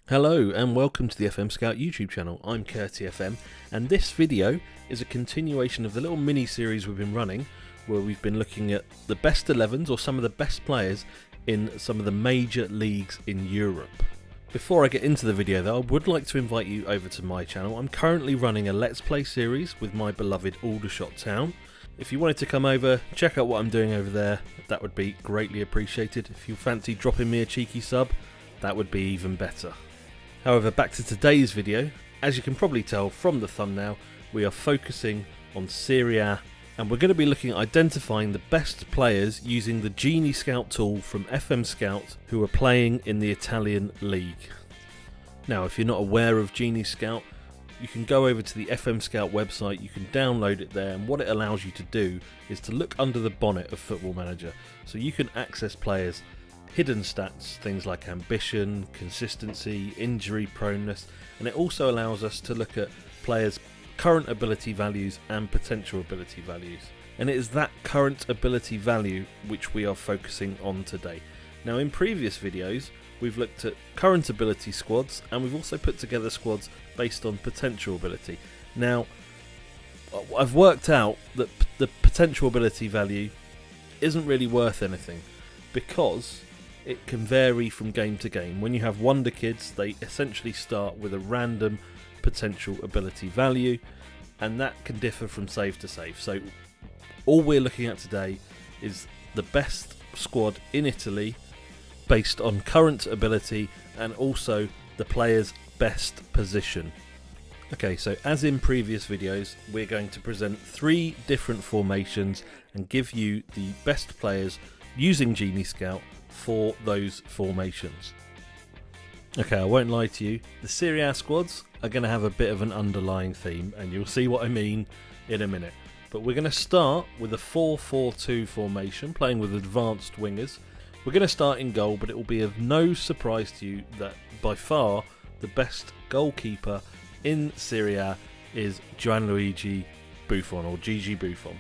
Hello and welcome to the FM Scout YouTube channel. I'm CurtyFM and this video is a continuation of the little mini series we've been running where we've been looking at the best 11s or some of the best players in some of the major leagues in Europe. Before I get into the video though, I would like to invite you over to my channel. I'm currently running a Let's Play series with my beloved Aldershot Town. If you wanted to come over, check out what I'm doing over there, that would be greatly appreciated. If you fancy dropping me a cheeky sub, that would be even better. However, back to today's video. As you can probably tell from the thumbnail, we are focusing on Serie A and we're going to be looking at identifying the best players using the Genie Scout tool from FM Scout who are playing in the Italian League. Now, if you're not aware of Genie Scout, you can go over to the FM Scout website, you can download it there, and what it allows you to do is to look under the bonnet of Football Manager. So you can access players' hidden stats, things like ambition, consistency, injury proneness, and it also allows us to look at players' current ability values and potential ability values. And it is that current ability value which we are focusing on today. Now, in previous videos, we've looked at current ability squads and we've also put together squads based on potential ability. Now, I've worked out that the potential ability value isn't really worth anything because it can vary from game to game. When you have wonder kids, they essentially start with a random potential ability value, and that can differ from save to save. So all we're looking at today is the best squad in Italy based on current ability and also the player's best position. Okay, so as in previous videos, we're going to present 3 different formations and give you the best players using Genie Scout for those formations. Okay, I won't lie to you, the Serie A squads are going to have a bit of an underlying theme and you'll see what I mean in a minute. But we're going to start with a 4-4-2 formation, playing with advanced wingers. We're going to start in goal, but it will be of no surprise to you that by far the best goalkeeper in Serie A is Gianluigi Buffon, or Gigi Buffon.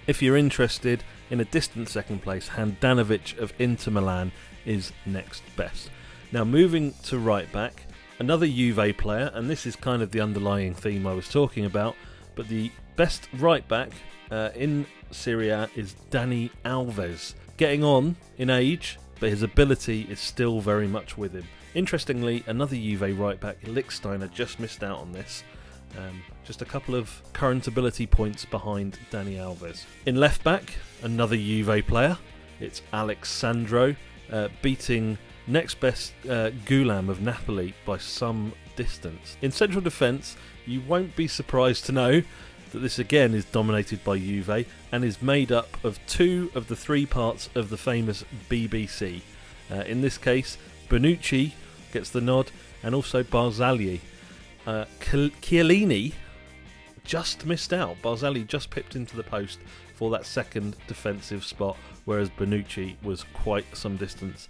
If you're interested in a distant second place, Handanovic of Inter Milan is next best. Now, moving to right back, another Juve player, and this is kind of the underlying theme I was talking about, but the best right back in Serie A is Dani Alves. Getting on in age, but his ability is still very much with him. Interestingly, another Juve right back, Lichtsteiner, just missed out on this. Just a couple of current ability points behind Dani Alves. In left back, another Juve player. It's Alexandro, beating next best Gulam of Napoli by some distance. In central defence, you won't be surprised to know that this again is dominated by Juve and is made up of 2 of the 3 parts of the famous BBC. In this case, Bonucci gets the nod and also Barzagli. Chiellini just missed out. Barzagli just pipped into the post for that second defensive spot, whereas Bonucci was quite some distance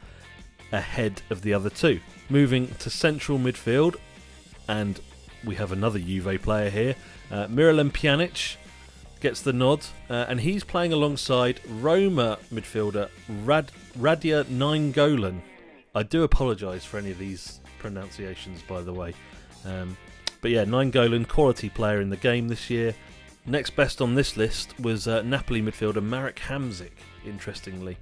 ahead of the other 2. Moving to central midfield, and we have another Juve player here. Miralem Pjanic gets the nod, and he's playing alongside Roma midfielder Radja Nainggolan. I do apologise for any of these pronunciations, by the way. But yeah, Nainggolan, quality player in the game this year. Next best on this list was Napoli midfielder Marek Hamsik, interestingly.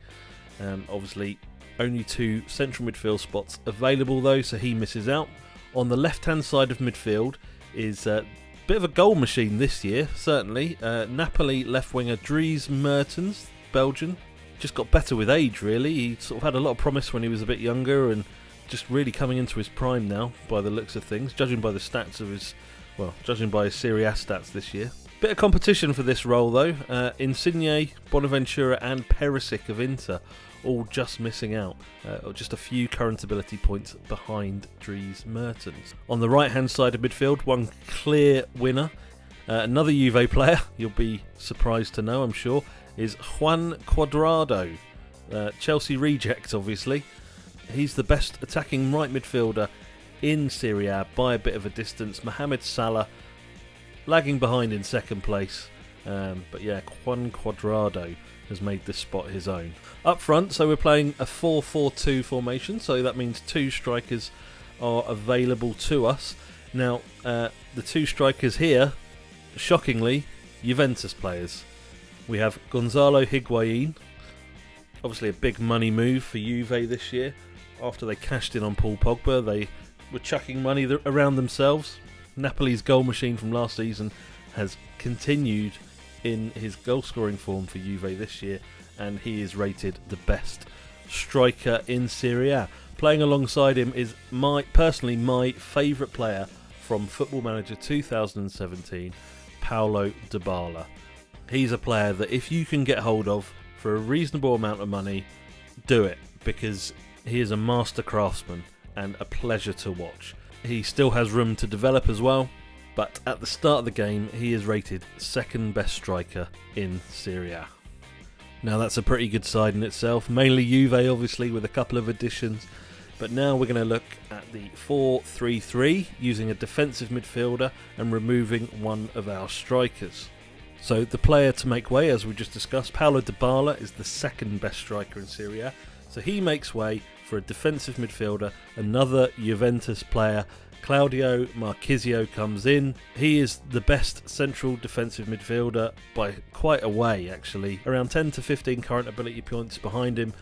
Obviously, only 2 central midfield spots available though, so he misses out. On the left-hand side of midfield is a bit of a goal machine this year, certainly. Napoli left winger Dries Mertens, Belgian. Just got better with age, really. He sort of had a lot of promise when he was a bit younger and just really coming into his prime now by the looks of things, judging by the stats of his, judging by his Serie A stats this year. Bit of competition for this role though. Insigne, Bonaventura and Perisic of Inter all just missing out, just a few current ability points behind Dries Mertens. On the right hand side of midfield, one clear winner, another Juve player, you'll be surprised to know I'm sure, is Juan Cuadrado, Chelsea reject obviously. He's the best attacking right midfielder in Serie A by a bit of a distance. Mohamed Salah lagging behind in second place. But yeah, Juan Cuadrado has made this spot his own. Up front, so we're playing a 4-4-2 formation, so that means 2 strikers are available to us. Now, the two strikers here, shockingly, Juventus players. We have Gonzalo Higuain, obviously a big money move for Juve this year. After they cashed in on Paul Pogba, they were chucking money around themselves. Napoli's goal machine from last season has continued in his goal scoring form for Juve this year, and he is rated the best striker in Serie A. Playing alongside him is my favourite player from Football Manager 2017, Paulo Dybala. He's a player that if you can get hold of for a reasonable amount of money, do it, because he is a master craftsman and a pleasure to watch. He still has room to develop as well, but at the start of the game he is rated second best striker in Serie A. Now that's a pretty good side in itself, mainly Juve obviously with a couple of additions, but now we're going to look at the 4-3-3 using a defensive midfielder and removing one of our strikers. So the player to make way, as we just discussed, Paulo Dybala is the second best striker in Serie A, so he makes way for a defensive midfielder, another Juventus player. Claudio Marchisio comes in. He is the best central defensive midfielder by quite a way actually. Around 10 to 15 current ability points behind him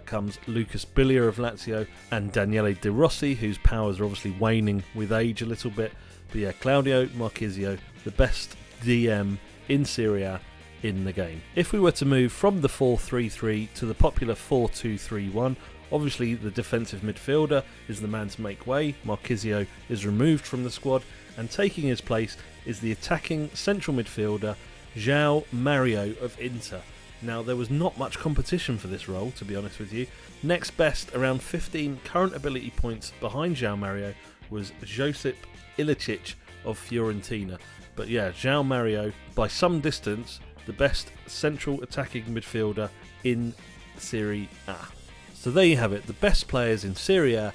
comes Lucas Biglia of Lazio and Daniele De Rossi, whose powers are obviously waning with age a little bit. But yeah, Claudio Marchisio, the best DM in Serie A in the game. If we were to move from the 4-3-3 to the popular 4-2-3-1, obviously the defensive midfielder is the man to make way. Marchisio is removed from the squad, and taking his place is the attacking central midfielder João Mario of Inter. Now, there was not much competition for this role, to be honest with you. Next best, around 15 current ability points behind João Mario, was Josip Ilicic of Fiorentina. But yeah, João Mario, by some distance, the best central attacking midfielder in Serie A. So there you have it, the best players in Serie A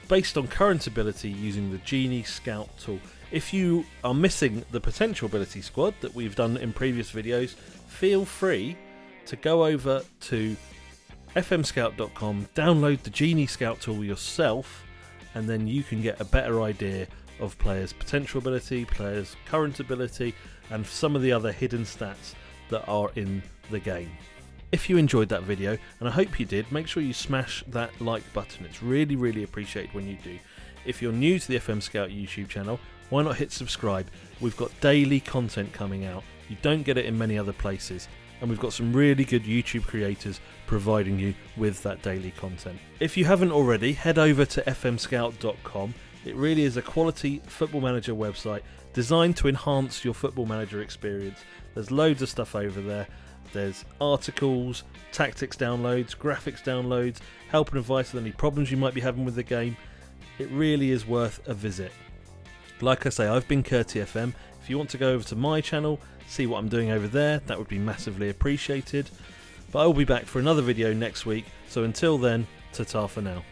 based on current ability using the Genie Scout tool. If you are missing the potential ability squad that we've done in previous videos, feel free to go over to fmscout.com, download the Genie Scout tool yourself, and then you can get a better idea of players' potential ability, players' current ability, and some of the other hidden stats that are in the game. If you enjoyed that video, and I hope you did, make sure you smash that like button. It's really appreciated when you do. If you're new to the FM Scout YouTube channel, why not hit subscribe? We've got daily content coming out. You don't get it in many other places. And we've got some really good YouTube creators providing you with that daily content. If you haven't already, head over to fmscout.com. It really is a quality Football Manager website designed to enhance your Football Manager experience. There's loads of stuff over there. There's articles, tactics downloads, graphics downloads, help and advice on any problems you might be having with the game. It really is worth a visit. Like I say, I've been CurtyFM. If you want to go over to my channel, see what I'm doing over there, that would be massively appreciated. But I will be back for another video next week, so until then, ta-ta for now.